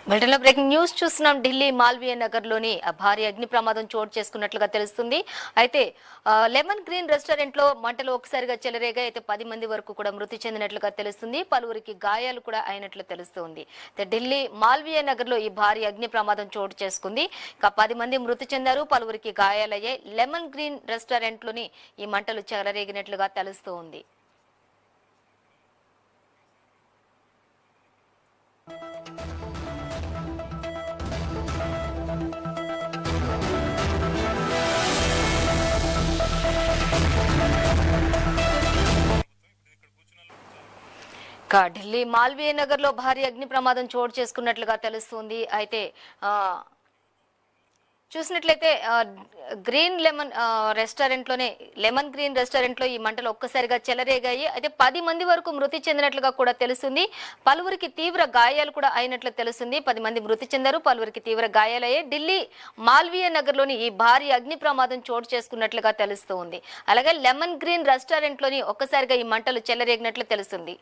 బ్రిటన్లో breaking news చూస్తున్నాం. ఢిల్లీ మాల్వియా నగర్లోని భారీ అగ్ని ప్రమాదం చోటు చేసుకున్నట్లుగా తెలుస్తుంది. అయితే లెమన్ గ్రీన్ రెస్టారెంట్ లో మంటలు ఒకసారిగా చెలరేగా అయితే 10 మంది వరకు కూడా మృతి చెందినట్లుగా తెలుస్తుంది. పలువురికి గాయాలు కూడా అయినట్లు తెలుస్తుంది. ఢిల్లీ మాల్వియా నగర్ లో ఈ భారీ అగ్ని ప్రమాదం చోటు చేసుకుంది. 10 మంది మృతి చెందారు, పలువురికి గాయాలయ్యాయి. లెమన్ గ్రీన్ రెస్టారెంట్ లోని ఈ మంటలు చెలరేగినట్లుగా తెలుస్తుంది. ఢిల్లీ మాల్వియా నగర్ లో భారీ అగ్ని ప్రమాదం చోటు చేసుకున్నట్లుగా తెలుస్తుంది. అయితే చూసినట్లయితే గ్రీన్ లెమన్ రెస్టారెంట్ లోనే లెమన్ గ్రీన్ రెస్టారెంట్ లో ఈ మంటలు ఒక్కసారిగా చెలరేగాయి. అయితే 10 మంది వరకు మృతి చెందినట్లుగా కూడా తెలుస్తుంది. పలువురికి తీవ్ర గాయాలు కూడా అయినట్లు తెలుస్తుంది. 10 మంది మృతి చెందారు, పలువురికి తీవ్ర గాయాలయ్యాయి. ఢిల్లీ మాల్వియా నగర్ లోని ఈ భారీ అగ్ని ప్రమాదం చోటు చేసుకున్నట్లుగా తెలుస్తుంది. అలాగే లెమన్ గ్రీన్ రెస్టారెంట్ లోని ఒక్కసారిగా ఈ మంటలు చెలరేగినట్లు తెలుస్తుంది.